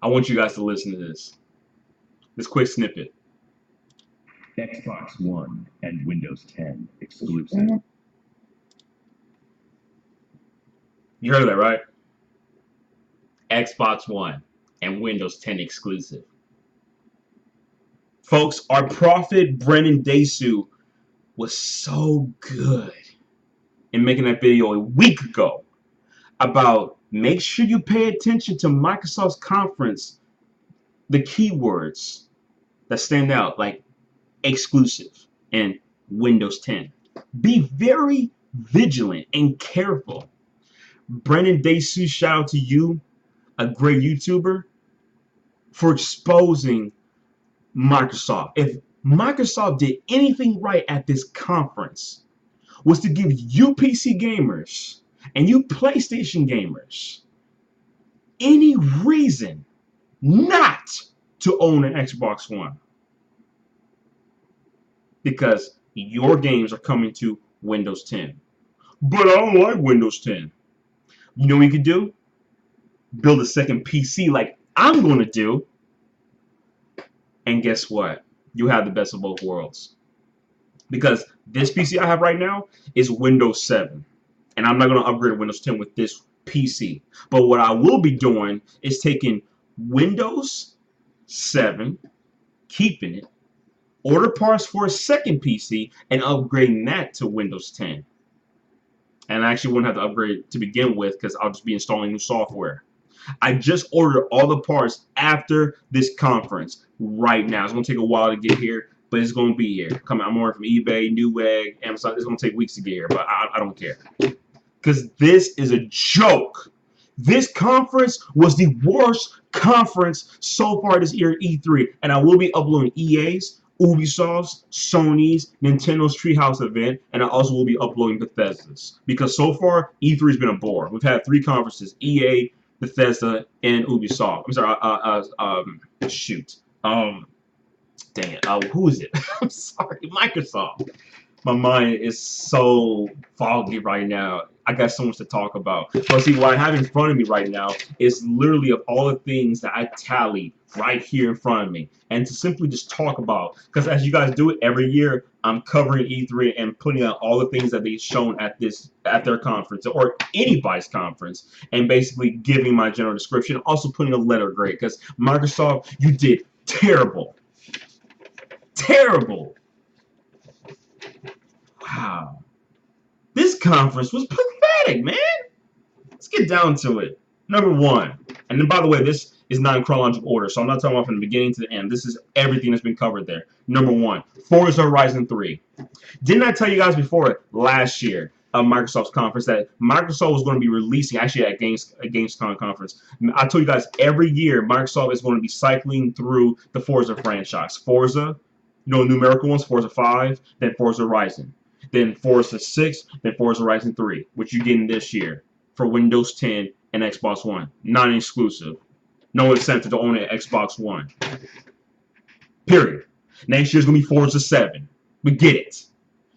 I want you guys to listen to this quick snippet. Xbox One and Windows 10 exclusive. You heard that, right? Xbox One and Windows 10 exclusive. Folks, our prophet Brennan Dasu was so good in making that video a week ago about make sure you pay attention to Microsoft's conference, the keywords that stand out, like exclusive and Windows 10. Be very vigilant and careful. Brennan Dasu, shout out to you, a great YouTuber, for exposing Microsoft. If Microsoft did anything right at this conference, was to give you PC gamers and you PlayStation gamers any reason not to own an Xbox One. Because your games are coming to Windows 10. But I don't like Windows 10. You know what you could do? Build a second PC like I'm going to do. And guess what? You have the best of both worlds. Because this PC I have right now is Windows 7. And I'm not going to upgrade to Windows 10 with this PC. But what I will be doing is taking Windows 7, keeping it, order parts for a second PC, and upgrading that to Windows 10. And I actually wouldn't have to upgrade to begin with because I'll just be installing new software. I just ordered all the parts after this conference right now. It's going to take a while to get here, but it's going to be here. I'm ordering from eBay, Newegg, Amazon. It's going to take weeks to get here, but I don't care. Because this is a joke. This conference was the worst conference so far this year, E3. And I will be uploading EA's, Ubisoft's, Sony's, Nintendo's Treehouse event, and I also will be uploading Bethesda's. Because so far, E3 has been a bore. We've had 3 conferences, EA, Bethesda, and Ubisoft. I'm sorry, shoot. Dang it. Who is it? I'm sorry, Microsoft. My mind is so foggy right now. I got so much to talk about. But see, what I have in front of me right now is literally of all the things that I tally right here in front of me. And to simply just talk about, because as you guys do it every year, I'm covering E3 and putting out all the things that they've shown at their conference or anybody's conference, and basically giving my general description, also putting a letter grade, because Microsoft, you did terrible. Terrible. Wow. This conference was pathetic, man. Let's get down to it. Number 1. And then, by the way, this is not in chronological order, so I'm not talking about from the beginning to the end. This is everything that's been covered there. Number 1, Forza Horizon 3. Didn't I tell you guys before last year of Microsoft's conference that Microsoft was going to be releasing, actually at Gamescom conference, I told you guys every year Microsoft is going to be cycling through the Forza franchise. Forza, numerical ones, Forza 5, then Forza Horizon. Then Forza 6, then Forza Horizon 3, which you're getting this year for Windows 10 and Xbox One. Non-exclusive. No incentive to own an Xbox One. Period. Next year's going to be Forza 7. We get it.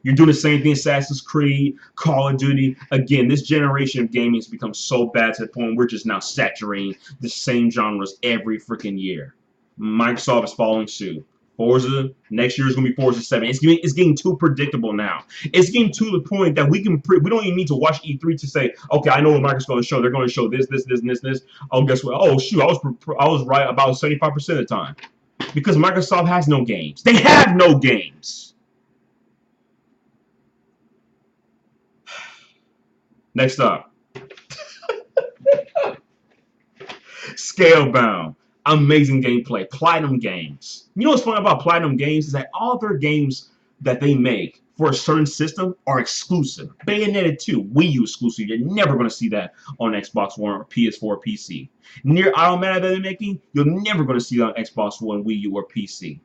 You're doing the same thing, Assassin's Creed, Call of Duty. Again, this generation of gaming has become so bad to the point we're just now saturating the same genres every freaking year. Microsoft is following suit. Forza, next year is going to be Forza 7. It's getting too predictable now. It's getting to the point that we don't even need to watch E3 to say, okay, I know what Microsoft's going to show. They're going to show this, this, this, and this, this. Oh, guess what? Oh, shoot, I was right about 75% of the time. Because Microsoft has no games. They have no games. Next up. Scalebound. Amazing gameplay. Platinum Games. You know what's fun about Platinum Games is that all their games that they make for a certain system are exclusive. Bayonetta 2, Wii U exclusive. You're never going to see that on Xbox One or PS4 or PC. Nier Automata that they're making, you're never going to see that on Xbox One, Wii U, or PC.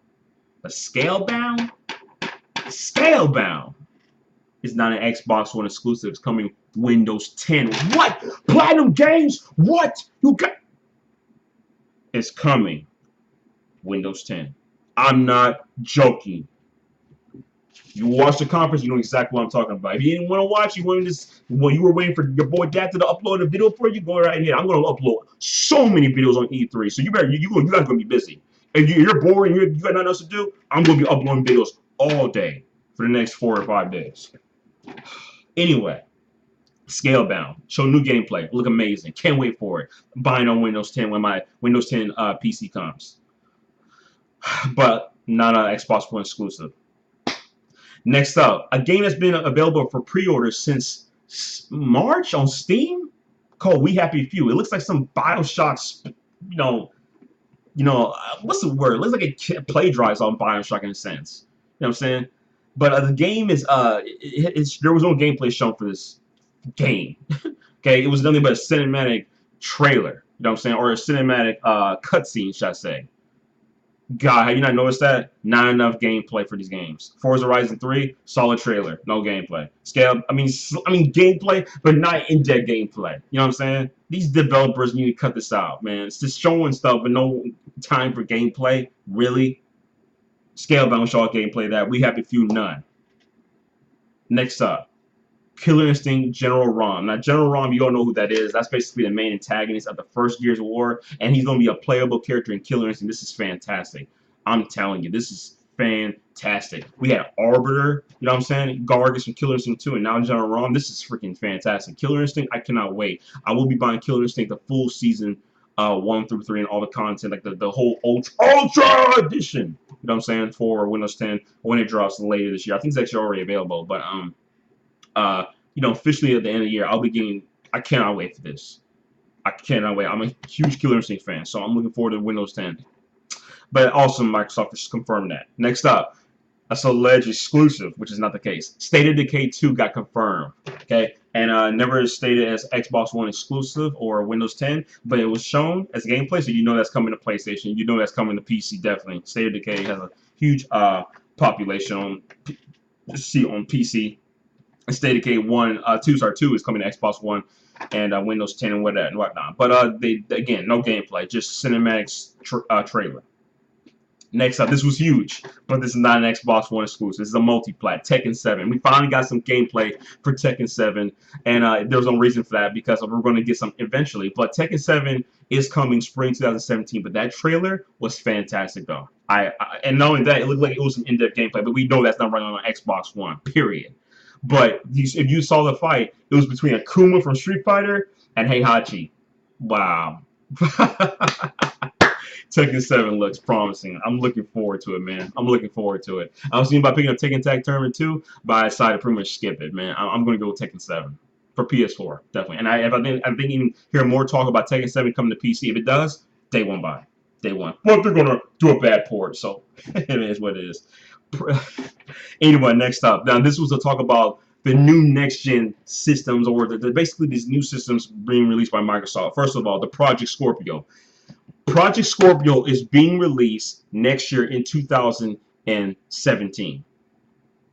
But Scalebound is not an Xbox One exclusive. It's coming Windows 10. What? Platinum Games? What? You got... It's coming Windows 10. I'm not joking. You watch the conference, you know exactly what I'm talking about. If you didn't want to watch, you were waiting for your boy Dad to upload a video for you, go right ahead. I'm going to upload so many videos on E3, so you guys going to be busy. If you're bored and you got nothing else to do, I'm going to be uploading videos all day for the next 4 or 5 days. Anyway, Scalebound, show new gameplay, look amazing. Can't wait for it. Buying on Windows 10 when my Windows 10 PC comes, but not an Xbox One exclusive. Next up, a game that's been available for pre-order since March on Steam called We Happy Few. It looks like some BioShock, what's the word? It looks like it play drives on BioShock in a sense. You know what I'm saying? But the game is there was no gameplay shown for this game. Okay, it was nothing but a cinematic trailer. You know what I'm saying, or a cinematic cutscene, should I say? God, have you not noticed that? Not enough gameplay for these games. Forza Horizon 3, solid trailer, no gameplay. I mean gameplay, but not in-depth gameplay. You know what I'm saying? These developers need to cut this out, man. It's just showing stuff, but no time for gameplay. Really? Scalebound show gameplay that We Happy Few, none. Next up, Killer Instinct General Rom. Now, General Rom, you all know who that is. That's basically the main antagonist of the first Gears of War, and he's going to be a playable character in Killer Instinct. This is fantastic. I'm telling you, this is fantastic. We had Arbiter, you know what I'm saying? Gargus from Killer Instinct 2, and now General Rom. This is freaking fantastic. Killer Instinct, I cannot wait. I will be buying Killer Instinct, the full season 1 through 3, and all the content, like the whole Ultra Edition, you know what I'm saying, for Windows 10 when it drops later this year. I think it's actually already available, but officially at the end of the year, I'll be getting. I cannot wait for this. I cannot wait. I'm a huge Killer Instinct fan, so I'm looking forward to Windows 10. But also, Microsoft just confirmed that. Next up, a alleged exclusive, which is not the case. State of Decay 2 got confirmed. Okay, and never stated as Xbox One exclusive or Windows 10, but it was shown as gameplay, so you know that's coming to PlayStation. You know that's coming to PC definitely. State of Decay has a huge population on PC. State of Decay 2 is coming to Xbox One and Windows 10 and whatnot. But again, no gameplay, just cinematics trailer. Next up, this was huge, but this is not an Xbox One exclusive. This is a multi-plat, Tekken 7. We finally got some gameplay for Tekken 7, and there's no reason for that because we're going to get some eventually. But Tekken 7 is coming spring 2017, but that trailer was fantastic, though. And not only that, it looked like it was some in-depth gameplay, but we know that's not running on Xbox One, period. But if you saw the fight, it was between Akuma from Street Fighter and Heihachi. Wow. Tekken 7 looks promising. I'm looking forward to it, man. I'm looking forward to it. I was thinking about picking up Tekken Tag Tournament 2, but I decided to pretty much skip it, man. I'm going to go with Tekken 7 for PS4, definitely. And I think even hear more talk about Tekken 7 coming to PC. If it does, day one buy. Day one. But they're going to do a bad port, so it is what it is. Anyway, next up. Now, this was to talk about the new next-gen systems, or basically these new systems being released by Microsoft. First of all, the Project Scorpio. Project Scorpio is being released next year in 2017.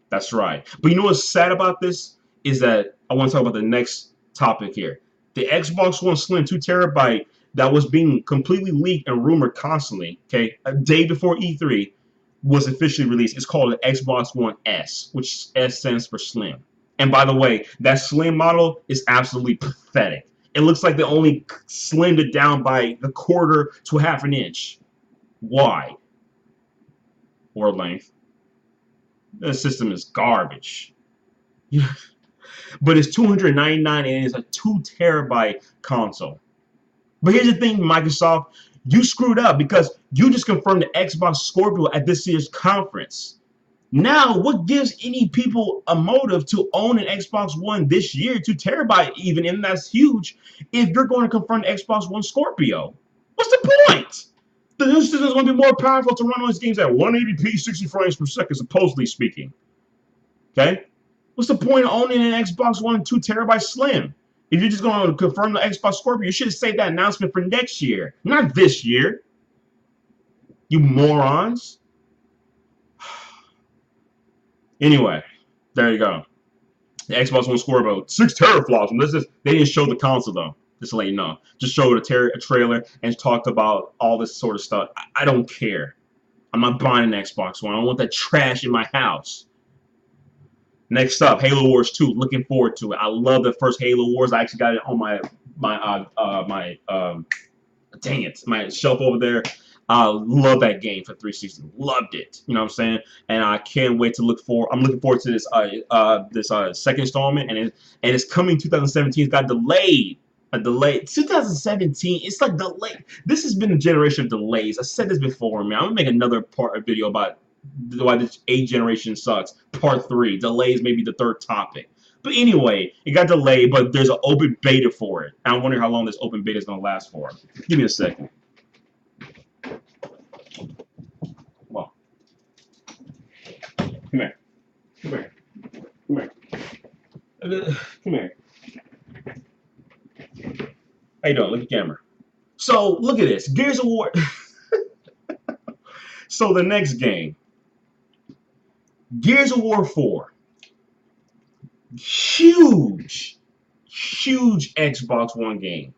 That's right. But you know what's sad about this is that I want to talk about the next topic here. The Xbox One Slim 2 terabyte that was being completely leaked and rumored constantly, okay, a day before E3, was officially released. It's called the Xbox One S, which S stands for Slim. And by the way, that Slim model is absolutely pathetic. It looks like they only slimmed it down by the quarter to half an inch wide or length. The system is garbage. But it's $299 and it's a 2 terabyte console. But here's the thing, Microsoft, you screwed up because you just confirmed the Xbox Scorpio at this year's conference. Now, what gives any people a motive to own an Xbox One this year, 2 terabyte even, and that's huge, if you're going to confirm the Xbox One Scorpio? What's the point? The new system is going to be more powerful to run on these games at 180p, 60 frames per second, supposedly speaking. Okay? What's the point of owning an Xbox One 2 terabyte Slim? If you're just going to confirm the Xbox Scorpio, you should have saved that announcement for next year, not this year. You morons. Anyway, there you go. The Xbox One Scorpio, 6 teraflops. And they didn't show the console though. Just to let you know. Just showed a trailer and talked about all this sort of stuff. I don't care. I'm not buying an Xbox One. I don't want that trash in my house. Next up, Halo Wars 2. Looking forward to it. I love the first Halo Wars. I actually got it on my shelf over there. Love that game for 360. Loved it. You know what I'm saying? And I can't wait to look for. I'm looking forward to this second installment, and it's coming 2017. It's got delayed. A delay 2017. It's like delayed. This has been a generation of delays. I said this before, man. I'm gonna make another video about why this age generation sucks. Part 3. Delays may be the third topic. But anyway, it got delayed, but there's an open beta for it. I'm wondering how long this open beta is gonna last for. Give me a second. Well, come here. Come here. Come here. Come here. How you doing? Look at the camera. So look at this. Gears of War. So the next game. Gears of War 4. Huge Xbox One game.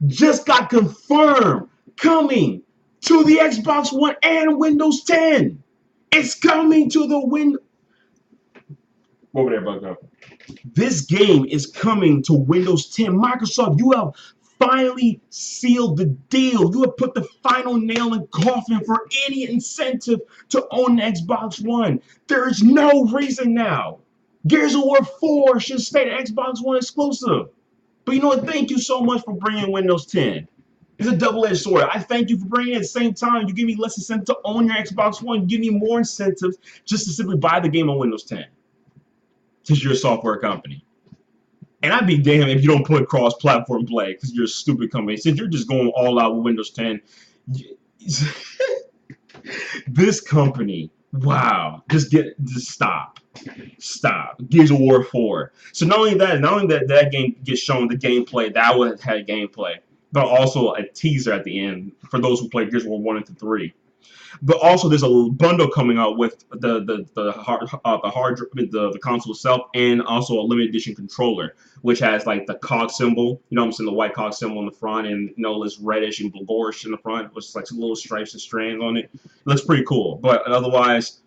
Just got confirmed coming to the Xbox One and Windows 10. It's coming to the over there, Bucko. This game is coming to Windows 10. Microsoft, you have finally sealed the deal. You have put the final nail in the coffin for any incentive to own the Xbox One. There is no reason now. Gears of War 4 should stay the Xbox One exclusive. But you know what? Thank you so much for bringing Windows 10. It's a double-edged sword. I thank you for bringing it. At the same time, you give me less incentive to own your Xbox One. You give me more incentives just to simply buy the game on Windows 10. Since you're a software company. And I'd be damned if you don't put cross-platform play because you're a stupid company. Since you're just going all out with Windows 10. This company, wow. Just stop. Stop. Gears of War 4. So not only that game gets shown the gameplay, that would have had gameplay, but also a teaser at the end for those who play Gears of War 1 and 3. But also, there's a bundle coming out with the console itself, and also a limited edition controller, which has like the cog symbol. You know what I'm saying? The white cog symbol in the front, and this reddish and bluish in the front, with like some little stripes and strands on it. It looks pretty cool. But otherwise,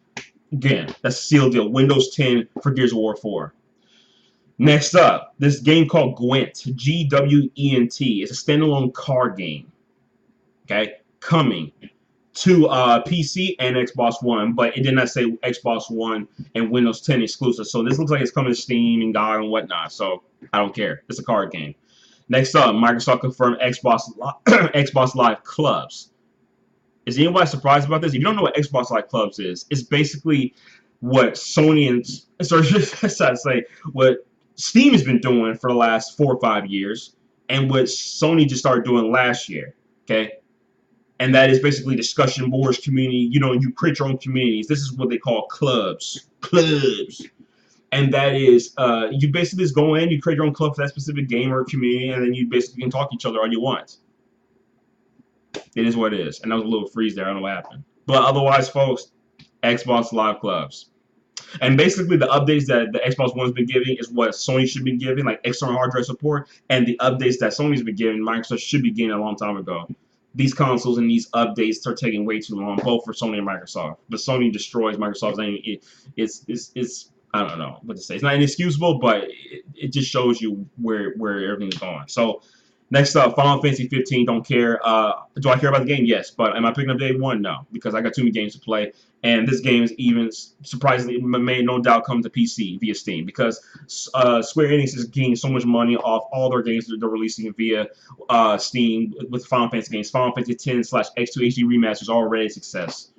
again, that's a sealed deal. Windows 10 for Gears of War 4. Next up, this game called Gwent, Gwent. It's a standalone card game. Okay, coming to PC and Xbox One, but it did not say Xbox One and Windows 10 exclusive. So this looks like it's coming to Steam and GOG and whatnot. So I don't care. It's a card game. Next up, Microsoft confirmed Xbox Live Clubs. Is anybody surprised about this? If you don't know what Xbox Live Clubs is, it's basically what Sony and what Steam has been doing for the last 4 or 5 years, and what Sony just started doing last year. Okay. And that is basically discussion boards, community. You create your own communities. This is what they call clubs. And that is, you basically just go in, you create your own club for that specific game or community, and then you basically can talk to each other all you want. It is what it is. And that was a little freeze there. I don't know what happened. But otherwise, folks, Xbox Live Clubs. And basically, the updates that the Xbox One's been giving is what Sony should be giving, like external hard drive support. And the updates that Sony's been giving, Microsoft should be getting a long time ago. These consoles and these updates are taking way too long, both for Sony and Microsoft. But Sony destroys Microsoft's name. It's I don't know what to say. It's not inexcusable, but it just shows you where everything's going. So next up, Final Fantasy 15. Don't care. Do I care about the game? Yes. But am I picking up day one? No, because I got too many games to play. And this game is even surprisingly may no doubt come to PC via Steam, because Square Enix is getting so much money off all their games that they're releasing via Steam with Final Fantasy games. Final Fantasy X-2 HD Remaster is already a success.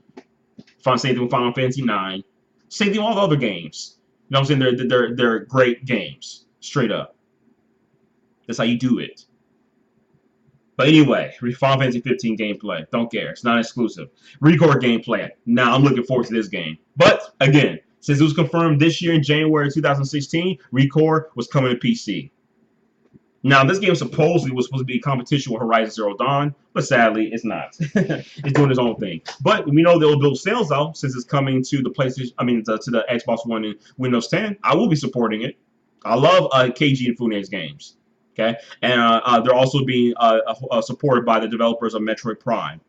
Same thing with Final Fantasy 9. Same thing with all the other games. You know what I'm saying? They're great games. Straight up. That's how you do it. But anyway, Final Fantasy 15 gameplay. Don't care. It's not exclusive. Record gameplay. Now I'm looking forward to this game. But again, since it was confirmed this year in January 2016, Record was coming to PC. Now this game supposedly was supposed to be a competition with Horizon Zero Dawn, but sadly it's not. It's doing its own thing. But we know they'll build sales out since it's coming to the PlayStation. to the Xbox One and Windows 10. I will be supporting it. I love KG Infune's games. Okay, and they're also being supported by the developers of Metroid Prime.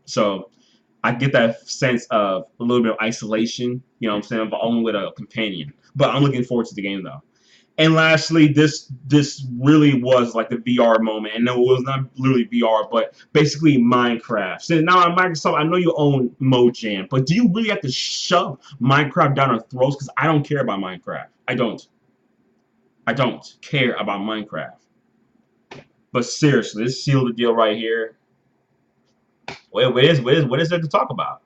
So I get that sense of a little bit of isolation, you know what I'm saying, but only with a companion. But I'm looking forward to the game though. And lastly, this really was like the VR moment, and no, it was not literally VR, but basically Minecraft. So now at Microsoft, I know you own Mojang, but do you really have to shove Minecraft down our throats? Because I don't care about Minecraft. I don't. I don't care about Minecraft. But seriously, this sealed the deal right here. What is there to talk about?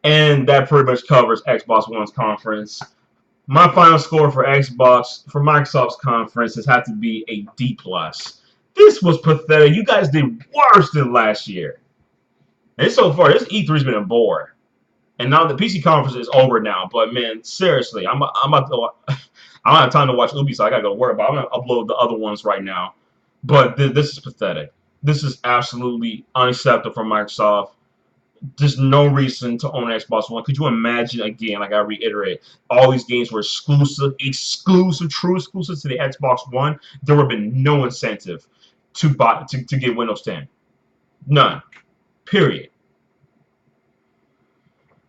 And that pretty much covers Xbox One's conference. My final score for Microsoft's conference has had to be a D plus. This was pathetic. You guys did worse than last year. And so far, this E3's been a bore. And now the PC conference is over now. But man, seriously, I'm about to, I don't have time to watch Ubisoft. I gotta go to work, but I'm gonna upload the other ones right now. But this is pathetic. This is absolutely unacceptable for Microsoft. There's no reason to own Xbox One. Could you imagine, again, like I reiterate, all these games were true exclusive to the Xbox One? There would have been no incentive to get Windows 10. None. Period.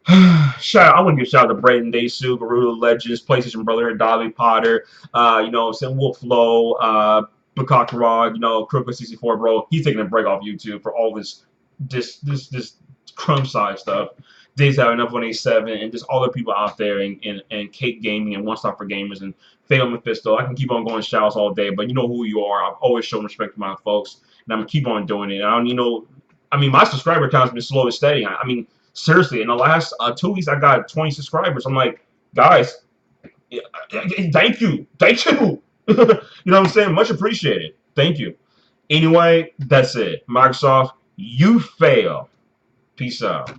I want to give a shout out to Brayden Daysu, Garuda Legends, PlayStation Brotherhood, Dolly Potter, Wolf Low, Bakakarog, Crooked64 Bro. He's taking a break off YouTube for all this crumb side stuff. Days Have Enough 187 and just all the people out there and Cake Gaming and One Stop for Gamers and Fatal Mephisto. I can keep on going shouts all day, but you know who you are. I've always shown respect to my folks, and I'm gonna keep on doing it. My subscriber count's been slow and steady. Seriously, in the last 2 weeks, I got 20 subscribers. I'm like, guys, thank you. You know what I'm saying? Much appreciated. Thank you. Anyway, that's it. Microsoft, you fail. Peace out.